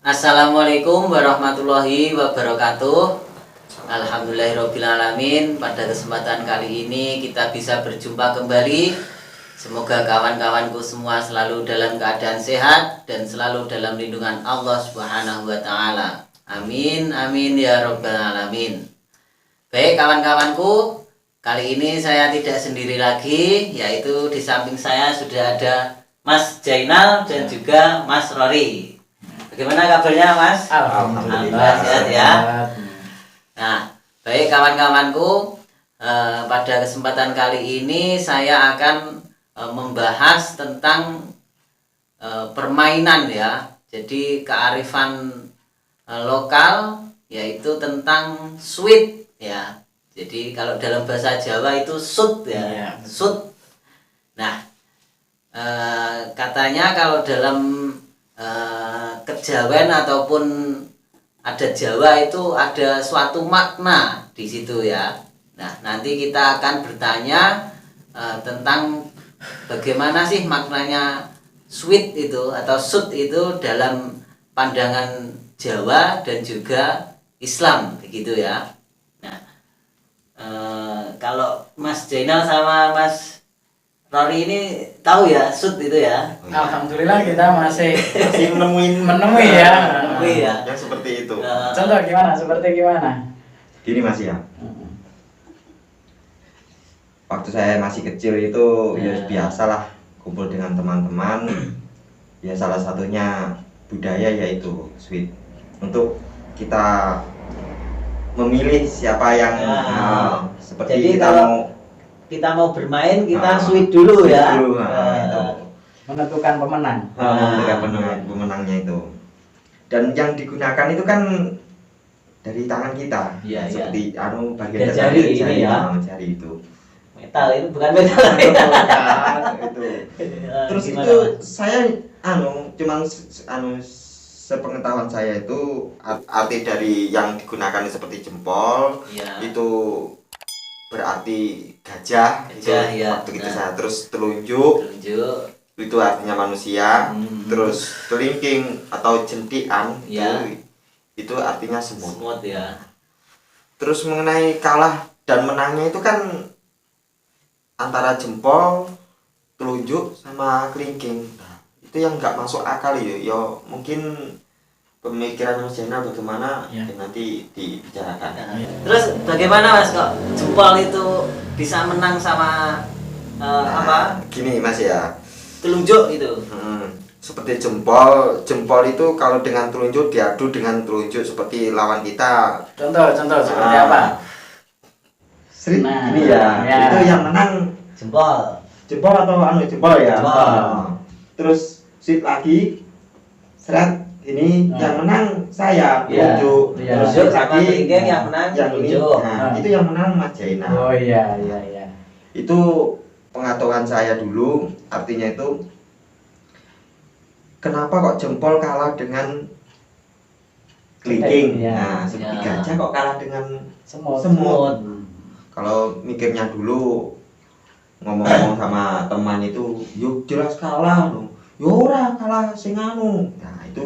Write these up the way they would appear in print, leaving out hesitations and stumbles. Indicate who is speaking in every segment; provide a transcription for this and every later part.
Speaker 1: Assalamualaikum warahmatullahi wabarakatuh. Alhamdulillahirrabbilalamin. Pada kesempatan kali ini kita bisa berjumpa kembali. Semoga kawan-kawanku semua selalu dalam keadaan sehat dan selalu dalam lindungan Allah Subhanahu wa Ta'ala. Amin, amin ya rabbal alamin. Baik kawan-kawanku, kali ini saya tidak sendiri lagi, yaitu di samping saya sudah ada Mas Jainal dan juga Mas Rory. Bagaimana kabarnya Mas?
Speaker 2: Alhamdulillah
Speaker 1: sehat ya. Nah, baik kawan-kawanku, pada kesempatan kali ini saya akan membahas tentang permainan ya. Jadi kearifan lokal, yaitu tentang sweet ya. Jadi kalau dalam bahasa Jawa itu sut ya, sut. Nah, katanya kalau dalam kejawen ataupun ada Jawa itu ada suatu makna di situ ya. Nah, nanti kita akan bertanya tentang bagaimana sih maknanya sweet itu atau sut itu dalam pandangan Jawa dan juga Islam begitu ya. Nah, kalau Mas Jainal sama Mas Rory ini tahu ya sut itu ya.
Speaker 2: Alhamdulillah kita masih menemui ya.
Speaker 1: Menemui ya.
Speaker 3: Yang seperti itu.
Speaker 2: Contoh gimana? Seperti gimana?
Speaker 3: Gini Mas ya. Waktu saya masih kecil itu ya biasalah kumpul dengan teman-teman. Ya salah satunya budaya yaitu sweet. Untuk kita memilih siapa yang seperti
Speaker 1: Jadi
Speaker 3: kita
Speaker 1: kalau
Speaker 3: mau
Speaker 1: kita mau bermain kita sweet dulu ya.
Speaker 3: itu.
Speaker 2: Menentukan pemenang.
Speaker 3: Menentukan pemenangnya itu. Dan yang digunakan itu kan dari tangan kita.
Speaker 1: Iya,
Speaker 3: seperti bagian
Speaker 1: jari ini ya.
Speaker 3: Jari itu.
Speaker 1: Metal itu bukan metal.
Speaker 3: Itu. Terus
Speaker 1: Gimana,
Speaker 3: itu
Speaker 1: Mas?
Speaker 3: saya cuman sepengetahuan saya itu arti dari yang digunakan seperti jempol
Speaker 1: Iya.
Speaker 3: itu berarti gajah itu
Speaker 1: Ya.
Speaker 3: waktu itu saya terus telunjuk
Speaker 1: Tunjuk.
Speaker 3: itu artinya manusia terus kelingking atau jentian
Speaker 1: Ya.
Speaker 3: itu artinya semut.
Speaker 1: Semut ya.
Speaker 3: Terus mengenai kalah dan menangnya itu kan antara jempol, telunjuk sama kelingking. Nah, itu yang nggak masuk akal ya. Ya mungkin pemikiran Mas Jainal bagaimana
Speaker 2: Ya.
Speaker 3: nanti dibicarakan.
Speaker 1: Terus bagaimana Mas kok jempol itu bisa menang sama apa?
Speaker 3: Gini Mas ya.
Speaker 1: Telunjuk itu.
Speaker 3: Seperti jempol itu kalau dengan telunjuk diadu dengan telunjuk seperti lawan kita.
Speaker 2: Contoh seperti apa?
Speaker 3: Srit
Speaker 2: Nah,
Speaker 3: ini ya.
Speaker 2: ya.
Speaker 3: Itu yang menang
Speaker 1: Jempol.
Speaker 3: jempol atau jempol ya.
Speaker 1: Jempol.
Speaker 3: Terus srit lagi seret ini yang menang saya
Speaker 1: Ya.
Speaker 3: telunjuk.
Speaker 2: Ya.
Speaker 3: Terus
Speaker 1: Telunjuk
Speaker 3: srit
Speaker 1: sama
Speaker 3: lagi
Speaker 1: kelingking yang menang
Speaker 3: yang ini.
Speaker 1: telunjuk.
Speaker 3: Nah, itu yang menang Mas Jainal.
Speaker 2: Oh iya.
Speaker 3: Itu pengetahuan saya dulu, artinya itu kenapa kok jempol kalah dengan kelingking?
Speaker 2: Ya.
Speaker 3: Nah, seperti
Speaker 1: Ya.
Speaker 3: gajah kok kalah dengan
Speaker 2: Semut.
Speaker 3: semut. Kalau mikirnya dulu ngomong-ngomong sama teman itu, yuk jelas kalah loh. Yo ora kalah sing anu. Nah, itu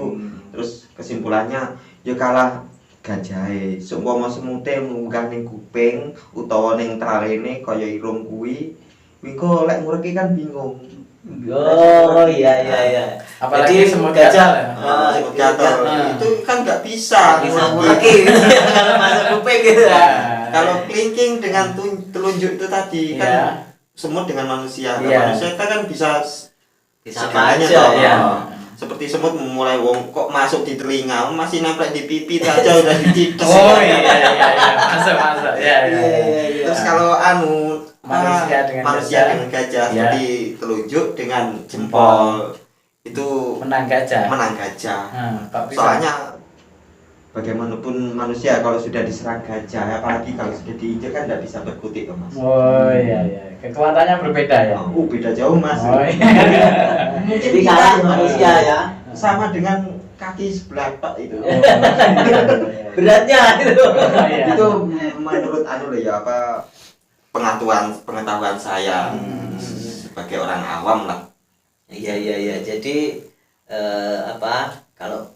Speaker 3: terus kesimpulannya ya kalah gajahe. Seumpama semute munggah ning kuping utawa ning tralene kaya irung kuwi, wingko lek ngureki kan bingung.
Speaker 1: Oh iya.
Speaker 2: Apalagi
Speaker 1: Jadi
Speaker 2: semut
Speaker 1: gajah.
Speaker 2: gatal ya.
Speaker 3: Semut gatal. Itu kan nggak bisa.
Speaker 1: Bisa
Speaker 3: ngureki.
Speaker 1: ngureki kalau masuk kuping gitu ya.
Speaker 3: Kalau kelingking dengan telunjuk itu tadi kan
Speaker 2: Iya.
Speaker 3: semut dengan manusia. Nah,
Speaker 2: Iya.
Speaker 3: manusia kita kan bisa
Speaker 1: Bisa
Speaker 3: segalanya
Speaker 1: aja
Speaker 3: toh.
Speaker 2: ya.
Speaker 3: Seperti semut mulai wong kok masuk di telinga, masih nempel di pipi saja udah dicites.
Speaker 2: Oh iya. Masuk. Ya.
Speaker 3: Terus kalau
Speaker 2: Manusia dengan
Speaker 3: manusia
Speaker 2: gajah.
Speaker 3: dengan gajah
Speaker 2: Iya.
Speaker 3: seperti telunjuk dengan jempol itu
Speaker 2: Menang gajah.
Speaker 3: menang gajah.
Speaker 2: Kok bisa?
Speaker 3: Soalnya bagaimanapun manusia kalau sudah diserang gajah, apalagi kalau sudah diinjak kan tidak bisa berkutik Mas.
Speaker 2: Oh iya. Kekuatannya berbeda ya.
Speaker 3: Beda jauh Mas.
Speaker 2: Oh iya.
Speaker 3: Mungkin
Speaker 1: Jadi
Speaker 3: kita
Speaker 1: kalah manusia ya.
Speaker 3: sama dengan kaki sebelah tok itu.
Speaker 1: Beratnya itu.
Speaker 2: Iya.
Speaker 3: Itu menurut ya pengetahuan saya sebagai orang awam lah.
Speaker 1: Iya. Jadi kalau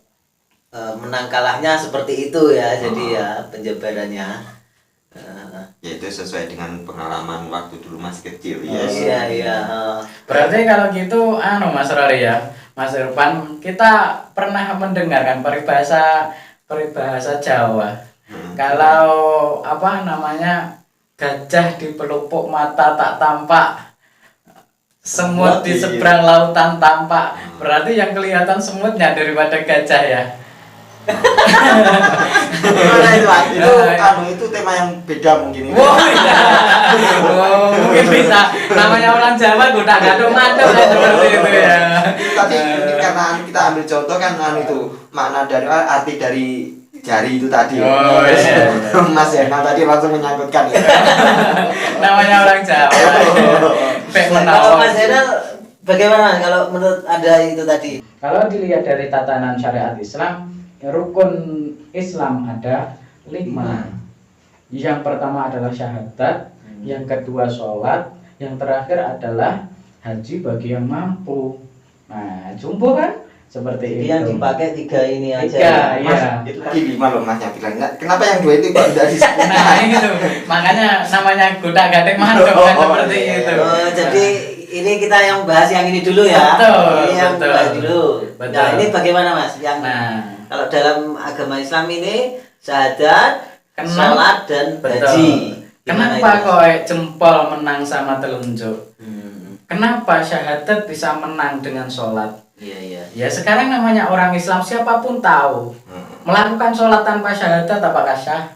Speaker 1: menang kalahnya seperti itu ya. Jadi ya penjabarannya.
Speaker 3: Ya itu sesuai dengan pengalaman waktu dulu masih kecil ya.
Speaker 1: Iya iya.
Speaker 2: Berarti kalau gitu Mas Rory ya, Mas Irfan, kita pernah mendengarkan peribahasa Jawa. Kalau apa namanya, gajah di pelupuk mata tak tampak, semut di seberang lautan tampak. Berarti yang kelihatan semutnya daripada gajah ya.
Speaker 3: Gimana itu? Itu tema yang beda mungkin ini.
Speaker 2: Oh iya. Oh, mungkin bisa. Namanya orang Jawa goda gadok mantul seperti itu ya.
Speaker 3: Tadi mungkin karena kita ambil contoh kan itu makna dari arti dari jari itu tadi.
Speaker 2: Oh iya.
Speaker 3: Mas Yana tadi langsung menyangkutkan ya.
Speaker 2: Namanya orang Jawa.
Speaker 1: Kalau Mas Zainal bagaimana kalau menurut Anda itu tadi?
Speaker 2: Kalau dilihat dari tatanan syariat Islam, rukun Islam ada 5. Yang pertama adalah syahadat, yang kedua sholat, yang terakhir adalah haji bagi yang mampu. Nah, jumbo kan? Seperti
Speaker 1: Jadi
Speaker 2: itu.
Speaker 1: yang dipakai 3 ini aja.
Speaker 2: 3,
Speaker 3: Mas,
Speaker 2: iya.
Speaker 3: itu tadi 5 loh Masnya bilang. Kenapa yang 2 itu kok tidak disebut?
Speaker 2: Nah, itu. Makanya namanya goda gading mantuk kan seperti itu.
Speaker 1: Jadi ini kita yang bahas yang ini dulu ya.
Speaker 2: Betul,
Speaker 1: Ini yang
Speaker 2: betul.
Speaker 1: bahas dulu.
Speaker 2: Betul.
Speaker 1: Nah, ini bagaimana Mas? Yang kalau dalam agama Islam ini syahadat, sholat dan haji.
Speaker 2: Kenapa kok jempol menang sama telunjuk? Kenapa syahadat bisa menang dengan sholat?
Speaker 1: Iya.
Speaker 2: Ya sekarang namanya orang Islam, siapapun tahu melakukan sholat tanpa syahadat apakah sah?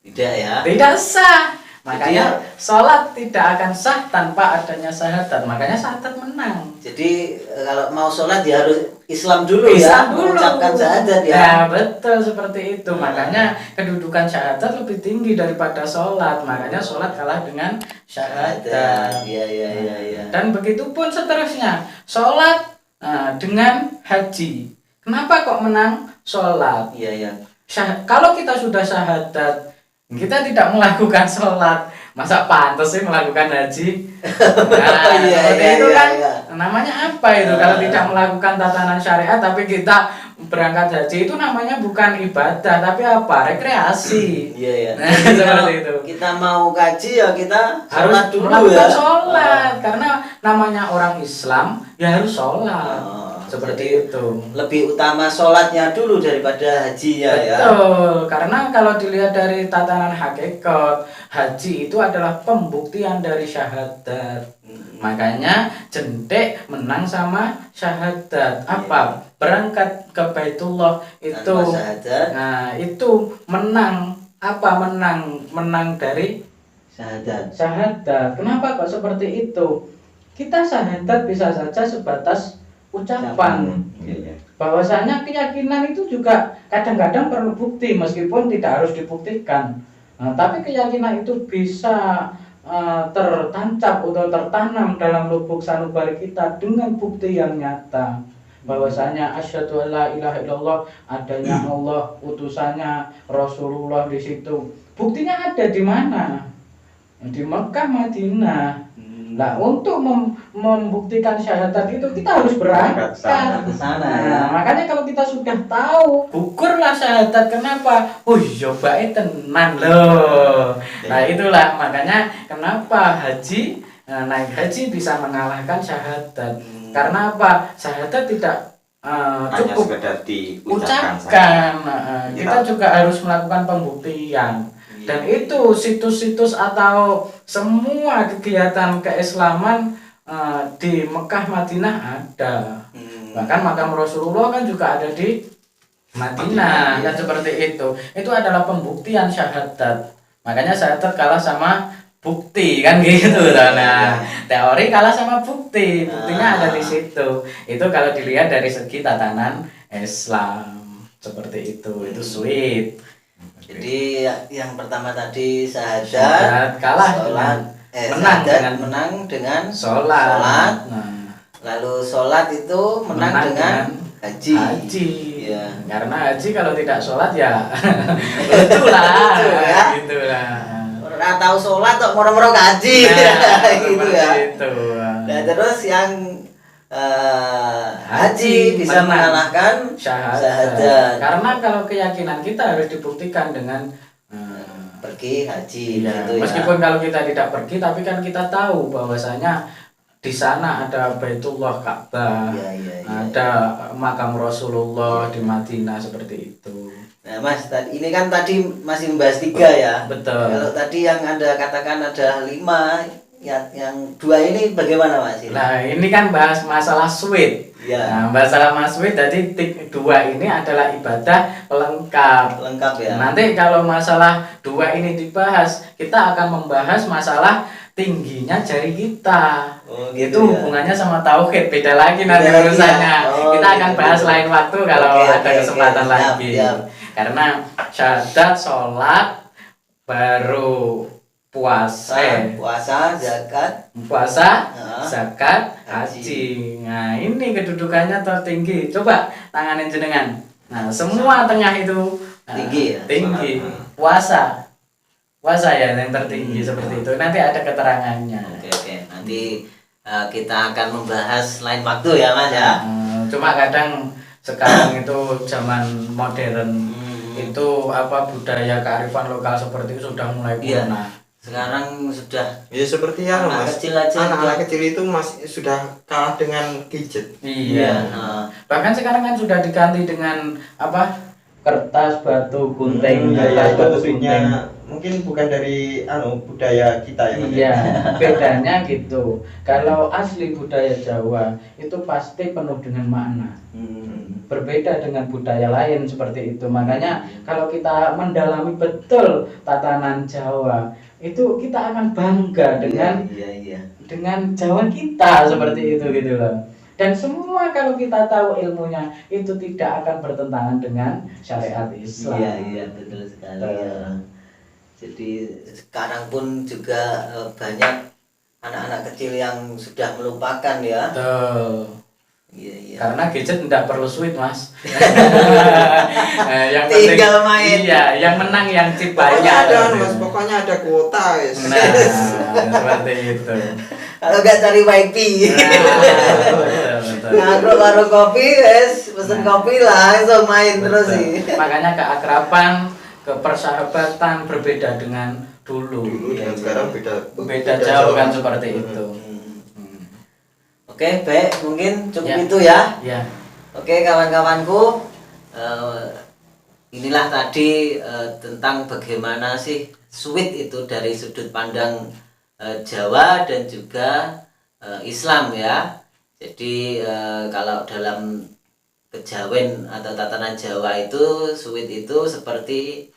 Speaker 1: Tidak ya.
Speaker 2: Tidak sah. Makanya sholat tidak akan sah tanpa adanya syahadat. Makanya syahadat menang.
Speaker 1: Jadi kalau mau sholat ya harus Islam dulu
Speaker 2: Islam
Speaker 1: ya,
Speaker 2: dulu.
Speaker 1: mengucapkan syahadat ya.
Speaker 2: Ya betul seperti itu. Makanya kedudukan syahadat lebih tinggi daripada sholat. Makanya sholat kalah dengan syahadat.
Speaker 1: Iya.
Speaker 2: Dan begitu pun seterusnya. Sholat dengan haji. Kenapa kok menang sholat?
Speaker 1: Iya.
Speaker 2: Kalau kita sudah syahadat, kita tidak melakukan sholat, masa pantas sih melakukan haji? Nah, seperti itu kan. Namanya apa itu? Kalau tidak melakukan tatanan syariat tapi kita berangkat haji, itu namanya bukan ibadah tapi apa? Rekreasi.
Speaker 1: Iya.
Speaker 2: Nah, seperti itu.
Speaker 1: Kita mau kaji ya kita
Speaker 2: Harus
Speaker 1: sholat dulu
Speaker 2: melakukan
Speaker 1: ya.
Speaker 2: sholat karena namanya orang Islam ya harus sholat. Seperti itu.
Speaker 1: Lebih utama sholatnya dulu daripada hajinya ya.
Speaker 2: Betul, karena kalau dilihat dari tatanan hakikat, haji itu adalah pembuktian dari syahadat. Makanya jendek menang sama syahadat. Apa? Berangkat ke Baitullah itu.
Speaker 1: Tanpa syahadat.
Speaker 2: Nah, itu menang. Apa menang dari
Speaker 1: Syahadat.
Speaker 2: syahadat. Kenapa kok seperti itu? Kita syahadat bisa saja sebatas ucapan. Bahwasanya keyakinan itu juga kadang-kadang perlu bukti meskipun tidak harus dibuktikan. Tapi keyakinan itu bisa tertancap atau tertanam dalam lubuk sanubari kita dengan bukti yang nyata. Bahwasanya asyhadu alla ilaha illallah, adanya Allah, utusannya Rasulullah di situ. Buktinya ada di mana? Di Mekah, Madinah. Nah, untuk membuktikan syahadat itu kita harus berangkat
Speaker 1: ke sana.
Speaker 2: Nah, makanya kalau kita sudah tahu, ukurlah syahadat. Kenapa? Coba tenan loh. Nah, itulah makanya kenapa haji, naik haji bisa mengalahkan syahadat. Karena apa? Syahadat tidak cukup
Speaker 3: sekedar
Speaker 2: diucapkan. Kita juga harus melakukan pembuktian. Dan itu situs-situs atau semua kegiatan keislaman di Mekah Madinah ada. Bahkan makam Rasulullah kan juga ada di Madinah. Ya seperti itu. Itu adalah pembuktian syahadat. Makanya syahadat kalah sama bukti kan gitu. Nah, teori kalah sama bukti. Buktinya ada di situ. Itu kalau dilihat dari segi tatanan Islam. Seperti itu. Itu sweet.
Speaker 1: Jadi yang pertama tadi syahadat
Speaker 2: kalah
Speaker 1: sholat, menang dengan sholat. Lalu sholat itu menang dengan haji.
Speaker 2: Ya. Karena haji kalau tidak sholat ya itulah
Speaker 1: ya.
Speaker 2: Gitulah.
Speaker 1: Ora tahu sholat kok moro-moro haji.
Speaker 2: Nah,
Speaker 1: gitu ya.
Speaker 2: Itu.
Speaker 1: Nah, terus yang haji bisa mengalahkan syahadat.
Speaker 2: Karena kalau keyakinan kita harus dibuktikan dengan
Speaker 1: pergi haji
Speaker 2: iya,
Speaker 1: gitu ya.
Speaker 2: meskipun kalau kita tidak pergi, tapi kan kita tahu bahwasanya di sana ada Baitullah Ka'bah, ada makam Rasulullah di Madinah seperti itu.
Speaker 1: Nah Mas, ini kan tadi masih membahas 3 ya.
Speaker 2: Betul.
Speaker 1: Kalau tadi yang Anda katakan ada 5, ya, yang 2 ini bagaimana Mas?
Speaker 2: Nah ini kan bahas masalah sweet.
Speaker 1: Ya.
Speaker 2: Nah, masalah maswid jadi 2 ini adalah ibadah lengkap.
Speaker 1: Lengkap ya.
Speaker 2: Nanti kalau masalah 2 ini dibahas, kita akan membahas masalah tingginya jari kita.
Speaker 1: Oh,
Speaker 2: Itu
Speaker 1: gitu ya.
Speaker 2: hubungannya sama tauhid, beda lagi nanti
Speaker 1: Beda lagi
Speaker 2: urusannya.
Speaker 1: ya. Oh,
Speaker 2: Kita akan
Speaker 1: gitu.
Speaker 2: bahas lain waktu kalau ada kesempatan
Speaker 1: Siap,
Speaker 2: lagi.
Speaker 1: siap.
Speaker 2: Karena syahadat, sholat, baru
Speaker 1: puasa, zakat,
Speaker 2: zakat, haji. Nah, ini kedudukannya tertinggi. Coba tanganin jenengan. Nah, semua tengah itu
Speaker 1: tinggi ya.
Speaker 2: Tinggi. Puasa ya yang tertinggi seperti itu. Nanti ada keterangannya.
Speaker 1: Oke. Nanti kita akan membahas lain waktu ya Mas ya.
Speaker 2: Cuma kadang sekarang itu zaman modern itu budaya kearifan lokal seperti itu sudah mulai punah.
Speaker 1: Sekarang sudah
Speaker 3: ya seperti
Speaker 1: anak
Speaker 3: Mas.
Speaker 1: kecil aja
Speaker 3: Anak-anak kecil itu masih sudah kalah dengan gadget.
Speaker 2: Iya. Bahkan sekarang kan sudah diganti dengan kertas, batu, gunting, kertas, batu, gunting.
Speaker 3: Mungkin bukan dari budaya kita ya.
Speaker 2: Iya, bedanya gitu. Kalau asli budaya Jawa itu pasti penuh dengan makna. Berbeda dengan budaya lain seperti itu. Makanya kalau kita mendalami betul tatanan Jawa, itu kita akan bangga dengan Jawa kita seperti itu gitu loh. Dan semua kalau kita tahu ilmunya itu tidak akan bertentangan dengan syariat Islam.
Speaker 1: Iya betul sekali. Ya. Jadi sekarang pun juga banyak anak-anak kecil yang sudah melupakan ya.
Speaker 2: Betul.
Speaker 1: Iya.
Speaker 2: Karena gadget tidak perlu sweet Mas. Yang
Speaker 1: tinggal main.
Speaker 2: Iya, yang menang yang chip
Speaker 3: Pokoknya
Speaker 2: banyak.
Speaker 3: ada Mas, pokoknya ada kuota guys.
Speaker 2: Nah, seperti itu.
Speaker 1: Kalau nggak cari wifi.
Speaker 2: Betul.
Speaker 1: Ngagrok karo kopi, pesen kopi langsung main terus sih.
Speaker 2: Makanya keakraban, kepersahabatan berbeda dengan dulu.
Speaker 3: Dan sekarang
Speaker 2: beda jauh kan seperti itu.
Speaker 1: Oke, baik, mungkin cukup itu ya.
Speaker 2: Ya.
Speaker 1: Oke, kawan-kawanku, inilah tadi tentang bagaimana sih sweet itu dari sudut pandang Jawa dan juga Islam ya. Jadi kalau dalam kejawen atau tatanan Jawa itu sweet itu seperti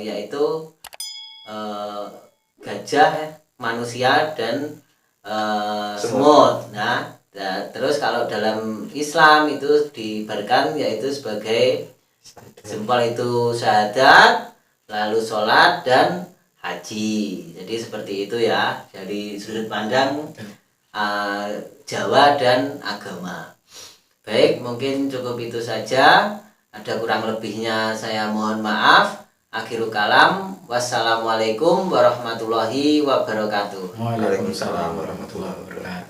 Speaker 1: yaitu gajah, manusia dan semut. Nah, terus kalau dalam Islam itu diibaratkan yaitu sebagai jempol itu syahadat, lalu sholat dan haji. Jadi seperti itu ya dari sudut pandang Jawa dan agama. Baik, mungkin cukup itu saja. Ada kurang lebihnya saya mohon maaf. Akhirul kalam. Wassalamualaikum warahmatullahi wabarakatuh.
Speaker 2: Waalaikumsalam warahmatullahi wabarakatuh.